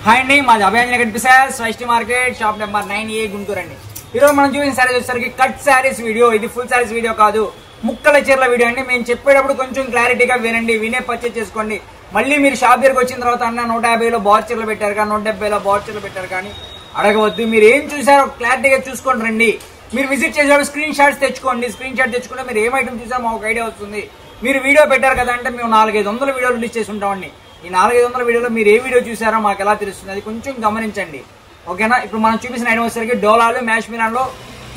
Hi అండి, మాది అభయాంజలి కనిపిస్తారు స్వైస్టి market shop number 9A Guntur అండి. ఈరోజు మనం చూసిన శారీస్ వచ్చేసరికి కట్ శారీస్ వీడియో. ఇది ఫుల్ శారీస్ వీడియో కాదు, ముక్కల చీరల వీడియో అండి. మేము చెప్పేటప్పుడు కొంచెం క్లారిటీగా వినండి, వినే పర్చేజ్ చేసుకోండి. మళ్ళీ మీరు షాప్ దగ్గరకు వచ్చిన తర్వాత అన్న 150లో బార్ చీరలు పెట్టారు కానీ 170లో బార్ చీరలు పెట్టారు కానీ అడగవద్దు. మీరు ఏం చూసారో క్లారిటీగా చూసుకోండి రండి. మీరు విజిట్ చేసేటప్పుడు స్క్రీన్ షాట్స్ తెచ్చుకోండి. స్క్రీన్ షాట్ తెచ్చుకుంటే మీరు ఏం ఐటమ్ చూసారో మాకు ఐడియా వస్తుంది. మీరు వీడియో పెట్టారు కదా అంటే మేము 400-500 వీడియోలు రిలీజ్ చేసి ఉంటామండి. ఈ 400-500 వీడియోలో మీరు ఏ వీడియో చూసారో మాకు ఎలా తెలుస్తుంది, అది కొంచెం గమనించండి, ఓకేనా. ఇప్పుడు మనం చూపించిన ఐటమ్ వచ్చేసరికి డోలాలు మ్యాష్ మిలాన్లో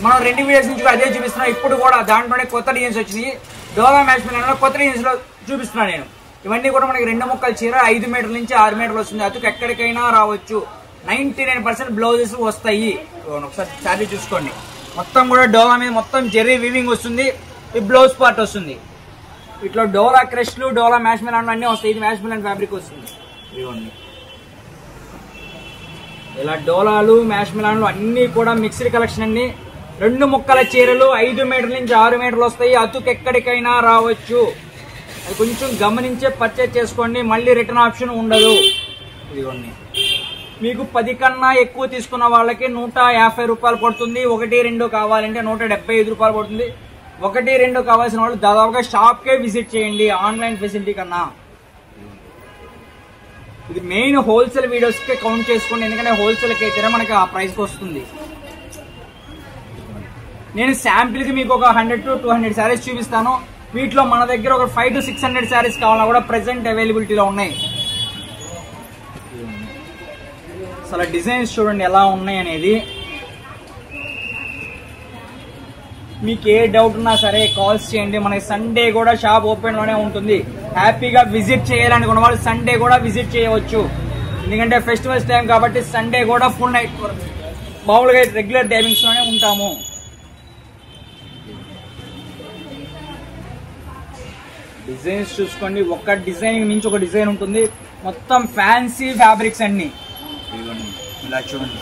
మనం 2 వీడియోస్ నుంచి అదే చూపిస్తున్నాం. ఇప్పుడు కూడా దాంట్లోనే కొత్త డిజైన్స్ వచ్చినాయి. డోలా మ్యాష్ మిలాన్లో కొత్త డిజైన్స్ లో చూపిస్తున్నాను నేను. ఇవన్నీ కూడా మనకి 2 ముక్కల చీర 5 మీటర్ల నుంచి 6 మీటర్లు వస్తుంది. అతుకు ఎక్కడికైనా రావచ్చు. 99% బ్లౌజెస్ వస్తాయి. ఒకసారి శారీ చూసుకోండి. మొత్తం కూడా డోలా మీద మొత్తం జెర్రీ వీవింగ్ వస్తుంది. ఈ బ్లౌజ్ పార్ట్ వస్తుంది. ఇట్లా డోలా క్రష్లు డోలా మ్యాష్ మిలాన్ అన్నీ వస్తాయి. ఇది మ్యాష్ మిలాన్ ఫ్యాబ్రిక్ వస్తుంది. ఇవ్వండి, ఇలా డోలాలు మ్యాష్ మిలాన్లు అన్ని కూడా మిక్స్డ్ కలెక్షన్ అండి. 2 ముక్కల చీరలు 5 మీటర్ల నుంచి 6 మీటర్లు వస్తాయి. అతుకు ఎక్కడికైనా రావచ్చు. అది కొంచెం గమనించే పర్చేజ్ చేసుకోండి. మళ్ళీ రిటర్న్ ఆప్షన్ ఉండదు. ఇదిగోండి, మీకు 10 కన్నా ఎక్కువ తీసుకున్న వాళ్ళకి 150 రూపాయలు పడుతుంది. 1-2 కావాలంటే 175 రూపాయలు పడుతుంది. 1-2 కావాల్సిన వాళ్ళు దాదాపుగా షాప్కే విజిట్ చేయండి, ఆన్లైన్ ఫెసిలిటీ కన్నా. ఇది మెయిన్ హోల్సేల్ వీడియోస్కే కౌంట్ చేసుకోండి, ఎందుకంటే హోల్సేల్కి అయితేనే మనకి ఆ ప్రైస్కి వస్తుంది. నేను శాంపిల్కి మీకు ఒక 100-200 శారీస్ చూపిస్తాను. వీటిలో మన దగ్గర ఒక 500-600 శారీస్ కావాలన్నా కూడా ప్రెసెంట్ అవైలబిలిటీలో ఉన్నాయి. అసలు డిజైన్స్ చూడండి ఎలా ఉన్నాయి అనేది. మీకు ఏ డౌట్ ఉన్నా సరే కాల్స్ చేయండి. మనకి సండే కూడా షాప్ ఓపెన్ లోనే ఉంటుంది. హ్యాపీగా విజిట్ చేయాలనుకున్న వాళ్ళు సండే కూడా విజిట్ చేయవచ్చు. ఎందుకంటే ఫెస్టివల్స్ టైం కాబట్టి సండే కూడా ఫుల్ నైట్ మామూలుగా రెగ్యులర్ టైమింగ్స్ లోనే ఉంటాము. డిజైన్స్ చూసుకోండి, ఒక్క డిజైన్ మించి ఒక డిజైన్ ఉంటుంది. మొత్తం ఫ్యాన్సీ ఫ్యాబ్రిక్స్ అన్ని. ఇలా చూడండి,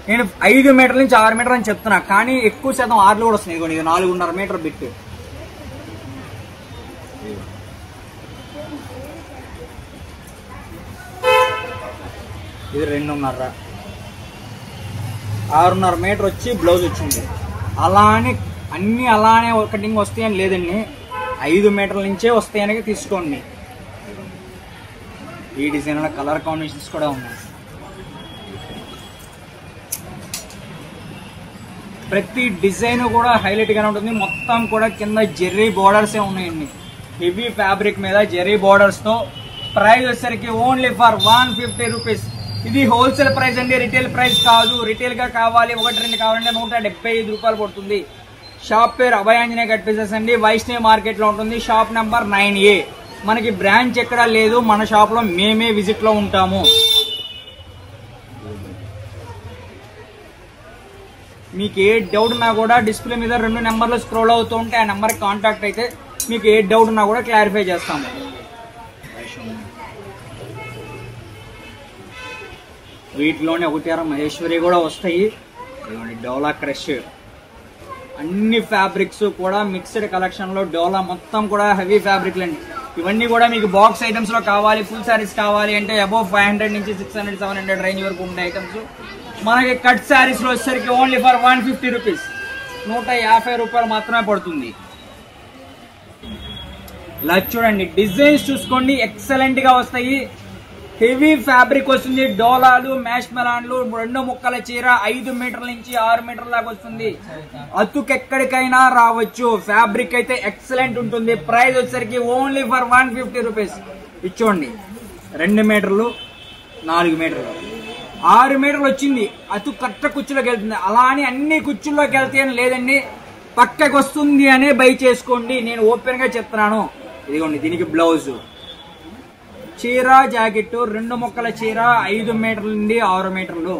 నేను 5 మీటర్ల నుంచి 6 మీటర్ అని చెప్తున్నా, కానీ ఎక్కువ శాతం 6 కూడా వస్తున్నాయి. ఇది 4.5 మీటర్ బిట్. ఇది 2.5, 6.5 మీటర్ వచ్చి బ్లౌజ్ వచ్చింది. అలానే అన్ని అలానే కటింగ్ వస్తాయని లేదండి, 5 మీటర్ల నుంచే వస్తాయని తీసుకోండి. ఈ డిజైన్లో కలర్ కాంబినేషన్స్ కూడా ఉన్నాయి. ప్రతి డిజైన్ కూడా హైలైట్ గానే ఉంటుంది. మొత్తం కూడా కింద జెర్రీ బోర్డర్సే ఉన్నాయండి. హెవీ ఫ్యాబ్రిక్ మీద జెర్రీ బోర్డర్స్ తో. ప్రైస్ వచ్చేసరికి ఓన్లీ ఫర్ 150 రూపీస్. ఇది హోల్సేల్ ప్రైస్ అండి, రిటైల్ ప్రైస్ కాదు. రిటైల్ గా కావాలి 1-2 కావాలంటే 175 రూపాయలు పడుతుంది. షాప్ పేరు అభయాంజనేయ కట్ పీసెస్ అండి, వైష్ణవి మార్కెట్ లో ఉంటుంది. Shop number 9A. మనకి బ్రాంచ్ ఎక్కడా లేదు, మన షాప్ లో మేమే విజిట్ లో ఉంటాము. మీకు ఏ డౌట్ ఉన్నా కూడా డిస్ప్లే మీద 2 నెంబర్లు స్క్రోల్ అవుతూ ఉంటే ఆ నెంబర్కి కాంటాక్ట్ అయితే మీకు ఏ డౌట్ ఉన్నా కూడా క్లారిఫై చేస్తాము. వీటిలోనే 1 మహేశ్వరి కూడా వస్తాయి. డోలా క్రష్ అన్ని ఫ్యాబ్రిక్స్ కూడా మిక్స్డ్ కలెక్షన్ లో. డోలా మొత్తం కూడా హెవీ ఫ్యాబ్రిక్లు అండి. ఇవన్నీ కూడా మీకు బాక్స్ ఐటమ్స్ లో కావాలి, ఫుల్ శారీస్ కావాలి అంటే అబౌవ్ 500 నుంచి 600-700 రేంజ్ వరకు ఉండే ఐటమ్స్. మనకి కట్ శారీస్ లో వచ్చేసరికి ఓన్లీ ఫర్ 150 రూపీస్, 150 రూపాయలు మాత్రమే పడుతుంది. ఇలా చూడండి, డిజైన్స్ చూసుకోండి, ఎక్సలెంట్ గా వస్తాయి. హెవీ ఫ్యాబ్రిక్ వస్తుంది. డోలాలు మ్యాష్ మెలాన్లు 2 ముక్కల చీర 5 మీటర్ల నుంచి 6 మీటర్ల దాకా వస్తుంది. అతుకు ఎక్కడికైనా రావచ్చు. ఫ్యాబ్రిక్ అయితే ఎక్సలెంట్ ఉంటుంది. ప్రైస్ వచ్చేసరికి ఓన్లీ ఫర్ 150 రూపీస్. ఇచ్చోండి, 2 మీటర్లు 4 మీటర్లు 6 మీటర్లు వచ్చింది. అతుకు కట్ట కుచ్చులోకి వెళ్తుంది. అలా అని అన్ని కుచ్చుల్లోకి వెళ్తాయి అని లేదండి, పక్కకు వస్తుంది అనే బై చేసుకోండి. నేను ఓపెన్ గా చెప్తున్నాను. ఇదిగోండి, దీనికి బ్లౌజ్, చీర, జాకెట్, 2 ముక్కల చీర 5 మీటర్ల నుండి 6 మీటర్లు.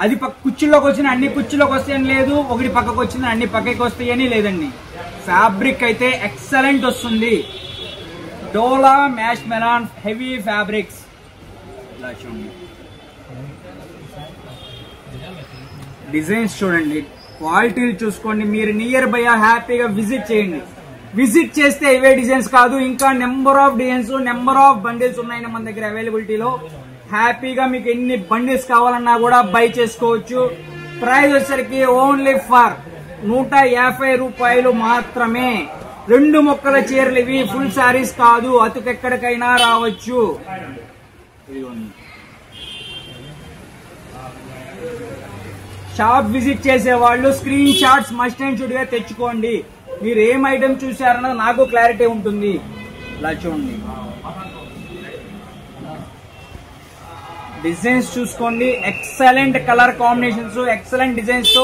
అది కుచ్చుల్లోకి వచ్చిన అన్ని కుచ్చుల్లోకి వస్తాయని లేదు, ఒకటి పక్కకు వచ్చింది అన్ని పక్కకి వస్తాయని లేదండి. ఫ్యాబ్రిక్ అయితే ఎక్సలెంట్ వస్తుంది. డోలా మ్యాష్ మెలాన్ హెవీ ఫ్యాబ్రిక్స్. ఇలా చూడండి, డిజైన్స్ చూడండి, క్వాలిటీలు చూసుకోండి. మీరు నియర్ బై హ్యాపీగా విజిట్ చేయండి. విజిట్ చేస్తే ఇవే డిజైన్స్ కాదు, ఇంకా number of designs, number of bundles ఉన్నాయి మన దగ్గర అవైలబిలిటీలో. హ్యాపీగా మీకు ఎన్ని బండిల్స్ కావాలన్నా కూడా బై చేసుకోవచ్చు. ప్రైస్ వచ్చేసరికి ఓన్లీ ఫర్ 150 రూపాయలు మాత్రమే. 2 ముక్కల చీరలు ఇవి, ఫుల్ శారీస్ కాదు, అతుకెక్కడికైనా రావచ్చు. షాప్ విజిట్ చేసే వాళ్ళు screen shots must and should గా తెచ్చుకోండి. మీరు ఏం ఐటమ్ చూసారన్నది నాకు క్లారిటీ ఉంటుంది. ఇలా చూడండి, డిజైన్స్ చూసుకోండి, excellent colour combinations, excellent designs తో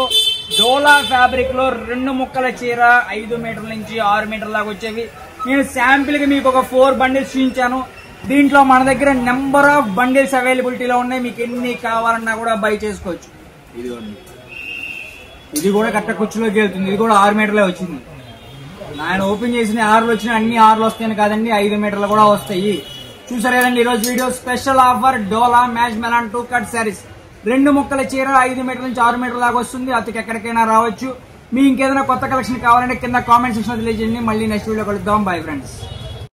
డోలా ఫ్యాబ్రిక్ లో 2 ముక్కల చీర 5 మీటర్ల నుంచి 6 మీటర్ల దాకా వచ్చేవి. నేను శాంపిల్ గా మీకు ఒక 4 బండిల్స్ చూపించాను. దీంట్లో మన దగ్గర నెంబర్ ఆఫ్ బండిల్స్ అవైలబిలిటీలో ఉన్నాయి. మీకు ఎన్ని కావాలన్నా కూడా బై చేసుకోవచ్చు. ఇది కూడా కట్ట కుర్చీలోకి వెళ్తుంది. ఇది కూడా 6 మీటర్లే వచ్చింది. ఆయన ఓపెన్ చేసిన 6 వచ్చినాయి, అన్ని 6 వస్తాయని కాదండి, 5 మీటర్లు కూడా వస్తాయి. చూసారు కదండి ఈరోజు వీడియో స్పెషల్ ఆఫర్ డోలా మ్యాచ్ మెలాన్ 2 కట్ శారీస్. 2 ముక్కల చీర 5 మీటర్ల నుంచి 6 మీటర్ల దాకా వస్తుంది. అతనికి ఎక్కడికైనా రావచ్చు. మీ ఇంకేదైనా కొత్త కలెక్షన్ కావాలంటే కింద కామెంట్ సెక్షన్ తెలియజేయండి. మళ్ళీ నెక్స్ట్ వీడియో కలుద్దాం. Bye friends.